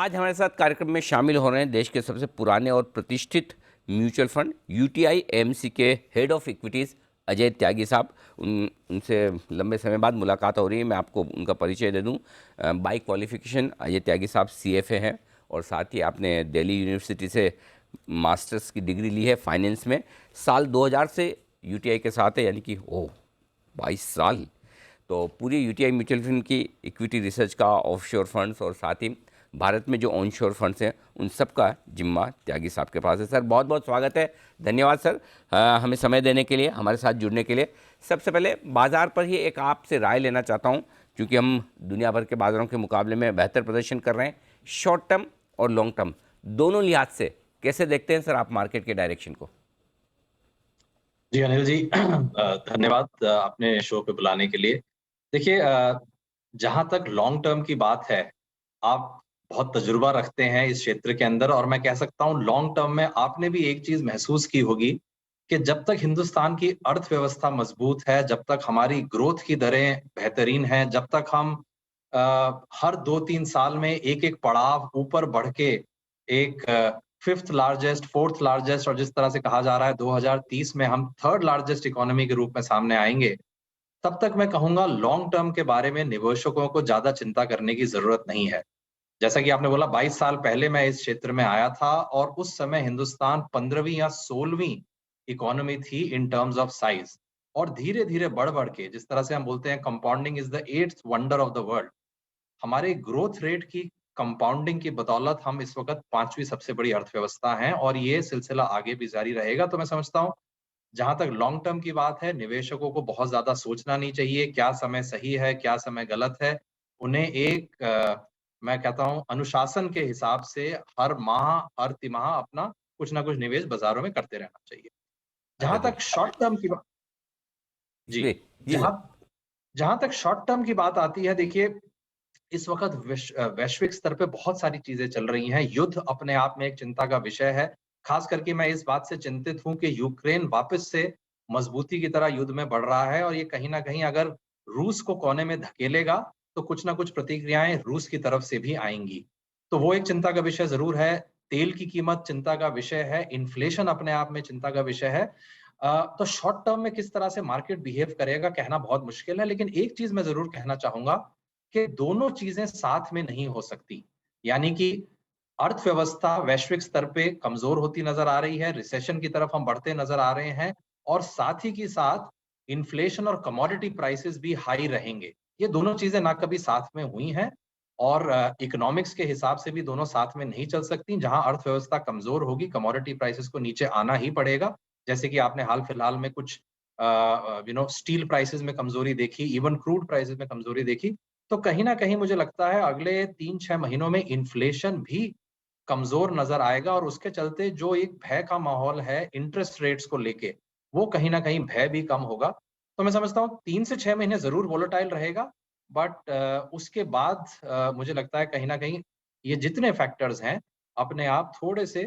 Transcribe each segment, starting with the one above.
आज हमारे साथ कार्यक्रम में शामिल हो रहे हैं देश के सबसे पुराने और प्रतिष्ठित म्यूचुअल फंड यूटीआई एएमसी के head of equities Ajay Tyagi साहब। उनसे लंबे समय बाद मुलाकात हो रही है। मैं आपको उनका परिचय दे दूं। बाई क्वालिफिकेशन अजय त्यागी साहब सीएफए हैं और साथ ही आपने दिल्ली यूनिवर्सिटी से मास्टर्स की डिग्री ली है फाइनेंस में। साल 2000 से यूटीआई के साथ है, यानी कि 22 साल। तो पूरी यूटीआई म्यूचुअल फंड की इक्विटी रिसर्च का, ऑफशोर फंड्स और साथ ही भारत में जो ऑनशोर फंड्स हैं उन सब का जिम्मा त्यागी साहब के पास है। सर बहुत बहुत स्वागत है, धन्यवाद सर हमें समय देने के लिए, हमारे साथ जुड़ने के लिए। सबसे पहले बाज़ार पर ही एक आपसे राय लेना चाहता हूं, क्योंकि हम दुनिया भर के बाज़ारों के मुकाबले में बेहतर प्रदर्शन कर रहे हैं। शॉर्ट टर्म और लॉन्ग टर्म दोनों लिहाज से कैसे देखते हैं सर आप मार्केट के डायरेक्शन को? जी अनिल जी, धन्यवाद आपने शो पे बुलाने के लिए। देखिए, जहाँ तक लॉन्ग टर्म की बात है, आप बहुत तजुर्बा रखते हैं इस क्षेत्र के अंदर और मैं कह सकता हूँ लॉन्ग टर्म में आपने भी एक चीज़ महसूस की होगी कि जब तक हिंदुस्तान की अर्थव्यवस्था मजबूत है, जब तक हमारी ग्रोथ की दरें बेहतरीन हैं, जब तक हम हर 2-3 साल में एक-एक पड़ाव ऊपर बढ़ के एक फिफ्थ लार्जेस्ट, फोर्थ लार्जेस्ट और जिस तरह से कहा जा रहा है 2030 में हम थर्ड लार्जेस्ट इकोनॉमी के रूप में सामने आएँगे, तब तक मैं कहूँगा लॉन्ग टर्म के बारे में निवेशकों को ज़्यादा चिंता करने की ज़रूरत नहीं है। जैसा कि आपने बोला 22 साल पहले मैं इस क्षेत्र में आया था और उस समय हिंदुस्तान 15वीं या 16वीं इकोनॉमी थी इन टर्म्स ऑफ साइज़ और धीरे-धीरे बढ़-बढ़ के जिस तरह से हम बोलते हैं compounding is the 8th wonder of the world. हमारे ग्रोथ रेट की कंपाउंडिंग की बदौलत हम इस वक़्त 5वीं सबसे बड़ी अर्थव्यवस्था हैं और ये सिलसिला आगे भी जारी रहेगा। तो मैं समझता हूँ जहाँ तक लॉन्ग टर्म की बात है, निवेशकों को बहुत ज़्यादा सोचना नहीं चाहिए, क्या समय सही है, क्या समय गलत है। उन्हें एक मैं कहता हूँ अनुशासन के हिसाब से हर माह, हर तिमाह अपना कुछ न कुछ निवेश बाज़ारों में करते रहना चाहिए। जहाँ अरे तक शॉर्ट टर्म की बा जी, जी जी जहाँ सर। जहाँ तक शॉर्ट टर्म की बात आती है, देखिए इस वक़्त वैश्विक स्तर पे बहुत सारी चीज़ें चल रही हैं। युद्ध अपने आप में एक चिंता का विषय है। ख़ास करके मैं इस बात से चिंतित हूँ कि यूक्रेन वापस से मज़बूती की तरह युद्ध में बढ़ रहा है और ये कहीं न कहीं अगर रूस को कोने में धकेलेगा, तो कुछ न कुछ प्रतिक्रियाएँ रूस की तरफ से भी आएँगी। तो वो एक चिंता का विषय ज़रूर है। तेल की कीमत चिंता का विषय है, इन्फ्लेशन अपने आप में चिंता का विषय है। तो शॉर्ट टर्म में किस तरह से मार्केट बिहेव करेगा कहना बहुत मुश्किल है, लेकिन एक चीज़ मैं ज़रूर कहना चाहूँगा कि दोनों चीजें साथ में नहीं हो सकती। यानी कि अर्थव्यवस्था वैश्विक स्तर पे कमजोर होती नजर आ रही है, रिसेशन की तरफ हम बढ़ते नजर आ रहे हैं और साथ ही के साथ इन्फ्लेशन और कमोडिटी प्राइसेस भी हाई रहेंगे। ये दोनों चीजें ना कभी साथ में हुई हैं और इकोनॉमिक्स के हिसाब से भी दोनों साथ में नहीं चल सकती। जहां अर्थव्यवस्था कमजोर होगी, कमोडिटी प्राइसेस को नीचे आना ही पड़ेगा। जैसे कि आपने हाल-फिलहाल में कुछ स्टील प्राइसेस में कमजोरी देखी, इवन क्रूड प्राइसेस में कमजोरी देखी। तो कहीं न कहीं मुझे लगता है अगले 3-6 महीनों में इन्फ्लेशन भी कमज़ोर नज़र आएगा और उसके चलते जो एक भय का माहौल है इंटरेस्ट रेट्स को लेके, वो कहीं न कहीं भय भी कम होगा। तो मैं समझता हूँ 3 से 6 महीने ज़रूर वोलेटाइल रहेगा, बट उसके बाद मुझे लगता है कहीं न कहीं ये जितने फैक्टर्स हैं, अपने आप थोड़े से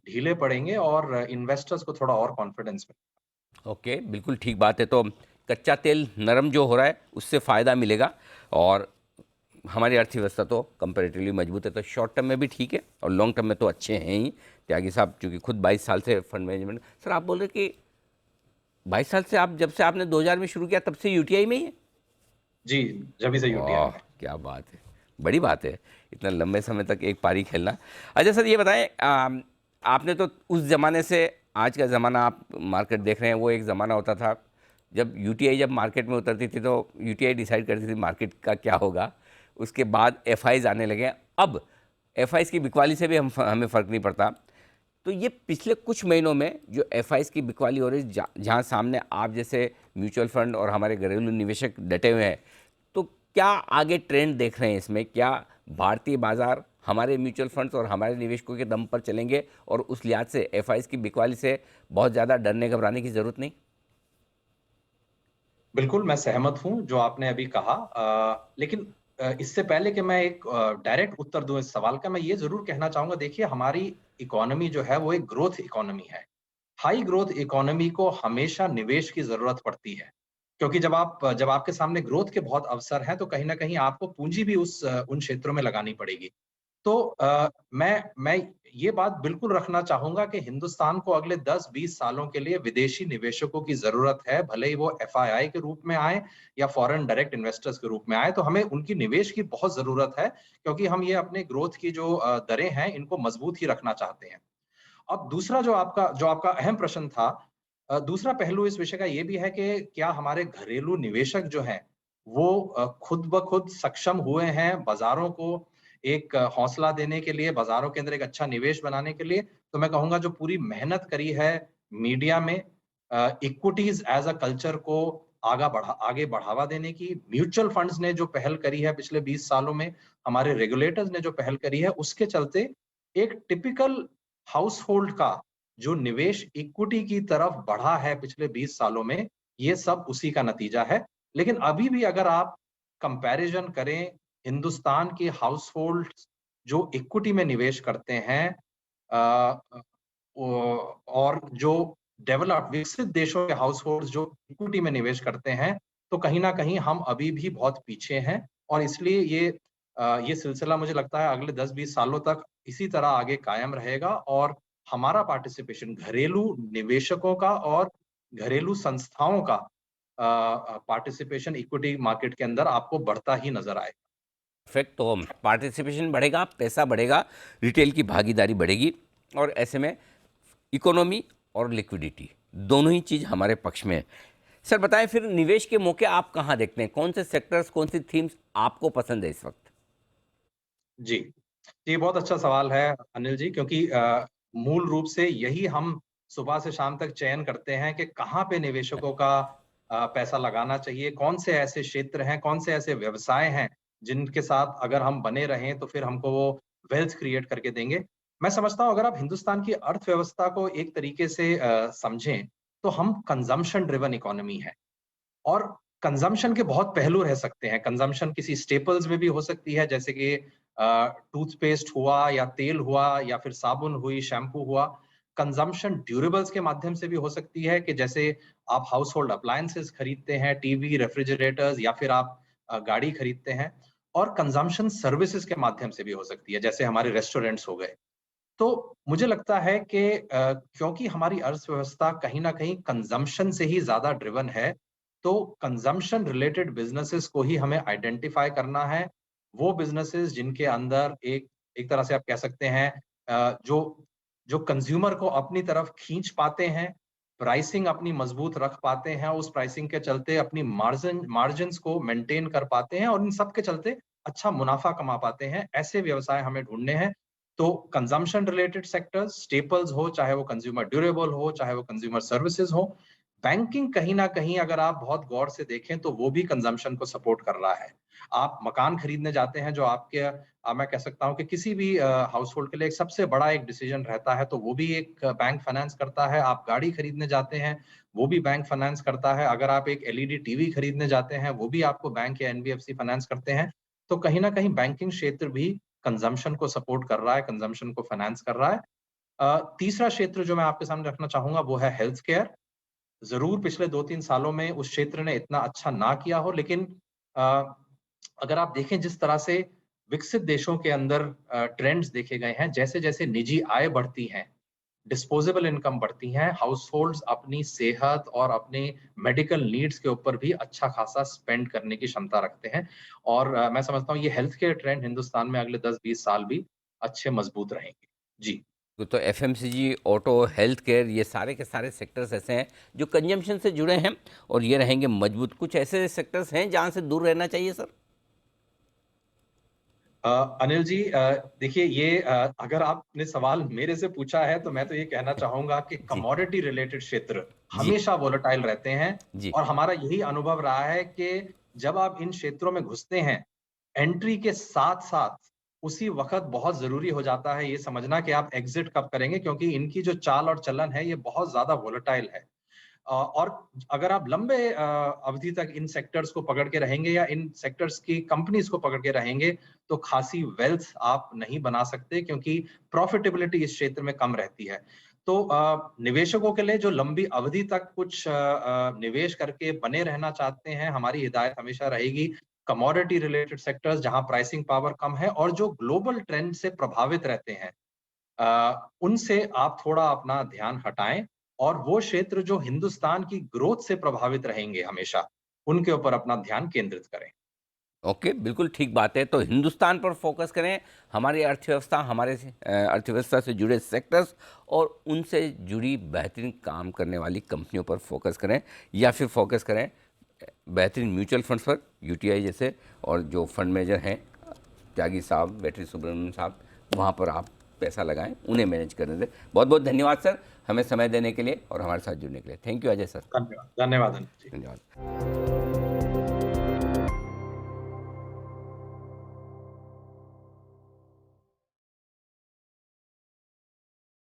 ढीले पड़ेंगे और इन्वेस्टर्स को थोड़ा और कॉन्फिडेंस में। ओके, बिल्कुल ठीक बात है। तो कच्चा तेल नरम जो हो रहा है उससे फ़ायदा मिलेगा और हमारी अर्थव्यवस्था तो कंपैरेटिवली मजबूत है। तो शॉर्ट टर्म में भी ठीक है और लॉन्ग टर्म में तो अच्छे हैं ही। त्यागी साहब चूँकि खुद 22 साल से फंड मैनेजमेंट। सर आप बोल रहे कि 22 साल से आप, जब से आपने 2000 में शुरू किया तब से यूटीआई में ही है? जी, जभी से यूटीआई वाह में। क्या बात है, बड़ी बात है इतना लंबे समय तक एक पारी खेलना। अच्छा सर ये बताएं, आपने तो उस ज़माने से आज का ज़माना आप मार्केट देख रहे हैं, वो एक ज़माना होता था जब यूटीआई जब मार्केट में उतरती थी तो यूटीआई डिसाइड करती थी मार्केट का क्या होगा। उसके बाद एफआईज आने लगे। अब एफआईज की बिकवाली से भी हमें फ़र्क नहीं पड़ता। तो ये पिछले कुछ महीनों में जो एफआईज की बिकवाली हो रही है, जहाँ सामने आप जैसे म्यूचुअल फंड और हमारे घरेलू निवेशक डटे हुए हैं, तो क्या आगे ट्रेंड देख रहे हैं इसमें? क्या भारतीय बाजार हमारे म्यूचुअल फंड्स और हमारे निवेशकों के दम पर चलेंगे और उस लिहाज से एफआईज की बिकवाली से बहुत ज़्यादा डरने घबराने की ज़रूरत नहीं? बिल्कुल, मैं सहमत हूँ जो आपने अभी कहा, लेकिन इससे पहले कि मैं एक डायरेक्ट उत्तर दूँ इस सवाल का, मैं ये ज़रूर कहना चाहूँगा, देखिए हमारी इकोनॉमी जो है वो एक ग्रोथ इकोनॉमी है। हाई ग्रोथ इकोनॉमी को हमेशा निवेश की ज़रूरत पड़ती है, क्योंकि जब आपके सामने ग्रोथ के बहुत अवसर हैं, तो कहीं न कहीं आपको पूँजी भी उन क्षेत्रों में लगानी पड़ेगी। तो मैं ये बात बिल्कुल रखना चाहूँगा कि हिंदुस्तान को अगले 10-20 सालों के लिए विदेशी निवेशकों की ज़रूरत है, भले ही वो एफआईआई के रूप में आएँ या फॉरेन डायरेक्ट इन्वेस्टर्स के रूप में आएँ, तो हमें उनकी निवेश की बहुत ज़रूरत है, क्योंकि हम ये अपने ग्रोथ की जो दरें हैं, इनको मजबूत ही रखना चाहते हैं। अब दूसरा जो आपका अहम प्रश्न था, दूसरा पहलू इस विषय का ये भी है कि क्या हमारे घरेलू निवेशक जो हैं, वो खुद ब खुद सक्षम हुए हैं बाज़ारों को एक हौसला देने के लिए, बाज़ारों के अंदर एक अच्छा निवेश बनाने के लिए? तो मैं कहूँगा जो पूरी मेहनत करी है मीडिया में इक्विटीज़ एज़ अ कल्चर को आगे बढ़ावा देने की, म्यूचुअल फंड्स ने जो पहल करी है पिछले 20 सालों में, हमारे रेगुलेटर्स ने जो पहल करी है, उसके चलते एक टिपिकल हाउसहोल्ड का जो निवेश इक्विटी की तरफ बढ़ा है पिछले 20 सालों में, ये सब उसी का नतीजा है। लेकिन अभी भी अगर आप कंपैरिज़न करें हिंदुस्तान के हाउसहोल्ड्स जो इक्विटी में निवेश करते हैं अ, और जो विकसित देशों के हाउसहोल्ड्स जो इक्विटी में निवेश करते हैं, तो कहीं न कहीं हम अभी भी बहुत पीछे हैं और इसलिए ये सिलसिला मुझे लगता है अगले 10-20 सालों तक इसी तरह आगे कायम रहेगा और हमारा पार्टिसिपेशन घरेलू निवेशकों का और घरेलू संस्थाओं का पार्टिसिपेशन इक्विटी मार्केट के अंदर आपको बढ़ता ही नज़र आएगा। परफेक्ट। तो पार्टिसिपेशन बढ़ेगा, पैसा बढ़ेगा, रिटेल की भागीदारी बढ़ेगी और ऐसे में इकोनॉमी और लिक्विडिटी दोनों ही चीज़ हमारे पक्ष में है। सर बताएं फिर निवेश के मौके आप कहाँ देखते हैं? कौन से सेक्टर्स, कौन सी थीम्स आपको पसंद है इस वक्त? जी। ये बहुत अच्छा सवाल है अनिल जी, क्योंकि मूल रूप से यही हम सुबह से शाम तक चयन करते हैं कि कहाँ पे निवेशकों का पैसा लगाना चाहिए, कौन से ऐसे क्षेत्र हैं, कौन से ऐसे व्यवसाय हैं, जिनके साथ अगर हम बने रहें तो फिर हमको वो वेल्थ क्रिएट करके देंगे। मैं समझता हूँ अगर आप हिंदुस्तान की अर्थव्यवस्था को एक तरीके से समझें, तो हम कंजम्पशन ड्रिवन इकोनॉमी है। और कंजम्पशन के बहुत पहलू रह सकते हैं। कंजम्पशन किसी स्टेपल्स में भी हो सकती है, जैसे कि टूथपेस्ट हुआ या तेल हुआ या फिर साबुन हुई, शैम्पू हुआ। कंजम्पशन ड्यूरेबल्स के माध्यम से भी हो सकती है कि जैसे आप हाउस होल्ड अप्लायंसेस खरीदते हैं, टीवी, रेफ्रिजरेटर्स या फिर आप गाड़ी खरीदते हैं। और कंजम्पशन सर्विसेज के माध्यम से भी हो सकती है, जैसे हमारे रेस्टोरेंट्स हो गए। तो मुझे लगता है कि क्योंकि हमारी अर्थव्यवस्था कहीं न कहीं कंजम्पशन से ही ज़्यादा ड्रिवन है, तो कंजम्पशन रिलेटेड बिज़नेसेस को ही हमें आइडेंटिफ़ाई करना है। वो बिज़नेसेस जिनके अंदर एक एक तरह से आप कह सकते हैं जो जो कंज़्यूमर को अपनी तरफ खींच पाते हैं, प्राइसिंग अपनी मज़बूत रख पाते हैं, उस प्राइसिंग के चलते अपनी मार्जिन्स को मेंटेन कर पाते हैं और इन सब के चलते अच्छा मुनाफ़ा कमा पाते हैं। ऐसे व्यवसाय हमें ढूँढने हैं। तो कंजम्पशन रिलेटेड सेक्टर्स, स्टेपल्स हो, चाहे वो कंज्यूमर ड्यूरेबल हो, चाहे वो कंज्यूमर सर्विसेज हो, बैंकिंग कहीं न कहीं अगर आप बहुत गौर से देखें तो वो भी कंजम्पशन को सपोर्ट कर रहा है। आप मकान खरीदने जाते हैं जो आपके मैं कह सकता हूँ कि किसी भी हाउसहोल्ड के लिए एक सबसे बड़ा एक डिसीजन रहता है, तो वो भी एक बैंक फाइनेंस करता है। आप गाड़ी खरीदने जाते हैं, वो भी बैंक फाइनेंस करता है। अगर आप एक एलईडी टीवी खरीदने जाते हैं, वो भी आपको बैंक या एनबीएफसी फाइनेंस करते हैं। तो कहीं न कहीं बैंकिंग क्षेत्र भी कंजम्पशन को सपोर्ट कर रहा है, कंजम्पशन को फाइनेंस कर रहा है। तीसरा क्षेत्र जो मैं आपके सामने रखना चाहूँगा वो है हेल्थ केयर। ज़रूर पिछले 2-3 सालों में उस क्षेत्र ने इतना अच्छा ना किया हो, लेकिन अ, अगर आप देखें जिस तरह से विकसित देशों के अंदर ट्रेंड्स देखे गए हैं, जैसे-जैसे निजी आय बढ़ती हैं, डिस्पोजेबल इनकम बढ़ती हैं, हाउसहोल्ड्स अपनी सेहत और अपने मेडिकल नीड्स के ऊपर भी अच्छा खासा स्पेंड करने की क्षमता रखते हैं। और मैं समझता हूँ ये हेल्थ केयर ट्रेंड हिंदुस्तान में अगले 10-20 साल भी अच्छे मजबूत रहेंगे। जी। तो एफएमसीजी, ऑटो, हेल्थ केयर ये सारे के सारे सेक्टर्स ऐसे हैं जो कंजम्पशन से जुड़े हैं और ये रहेंगे मजबूत। कुछ ऐसे सेक्टर्स हैं जहाँ से दूर रहना चाहिए सर? अनिल जी, देखिए अगर आपने सवाल मेरे से पूछा है तो मैं तो ये कहना चाहूँगा कि जी, कमोडिटी रिलेटेड क्षेत्र जी, हमेशा वोलेटाइल रहते हैं जी। और हमारा यही अनुभव रहा है कि जब आप इन क्षेत्रों में घुसते हैं, एंट्री के साथ-साथ उसी वक़्त बहुत ज़रूरी हो जाता है ये समझना कि आप एग्ज़िट कब करेंगे, क्योंकि इनकी जो चाल और चलन है ये बहुत ज़्यादा वोलेटाइल है। और अगर आप लंबे अवधि तक इन सेक्टर्स को पकड़ के रहेंगे या इन सेक्टर्स की कंपनीज को पकड़ के रहेंगे, तो खासी वेल्थ आप नहीं बना सकते, क्योंकि प्रॉफिटेबिलिटी इस क्षेत्र में कम रहती है। तो निवेशकों के लिए जो लंबी अवधि तक कुछ निवेश करके बने रहना चाहते हैं, हमारी हिदायत हमेशा रहेगी कमोडिटी रिलेटेड सेक्टर्स जहां प्राइसिंग पावर कम है और जो ग्लोबल ट्रेंड से प्रभावित रहते हैं, उनसे आप थोड़ा अपना ध्यान हटाएं और वो क्षेत्र जो हिंदुस्तान की ग्रोथ से प्रभावित रहेंगे हमेशा, उनके ऊपर अपना ध्यान केंद्रित करें। ओके, बिल्कुल ठीक बात है। तो हिंदुस्तान पर फोकस करें, हमारी अर्थव्यवस्था, हमारे अर्थव्यवस्था से जुड़े सेक्टर्स और उनसे जुड़ी बेहतरीन काम करने वाली कंपनियों पर फोकस करें, या फिर फोकस करें बेहतरीन म्यूचुअल फंड्स पर, यूटीआई जैसे, और जो फंड मैनेजर हैं त्यागी साहब, वेटरी सुब्रमण्यम साहब, वहाँ पर आप पैसा लगाएं, उन्हें मैनेज करने दें। बहुत बहुत धन्यवाद सर, हमें समय देने के लिए और हमारे साथ जुड़ने के लिए। Thank you Ajay sir. धन्यवाद, धन्यवाद अनिल जी। धन्यवाद।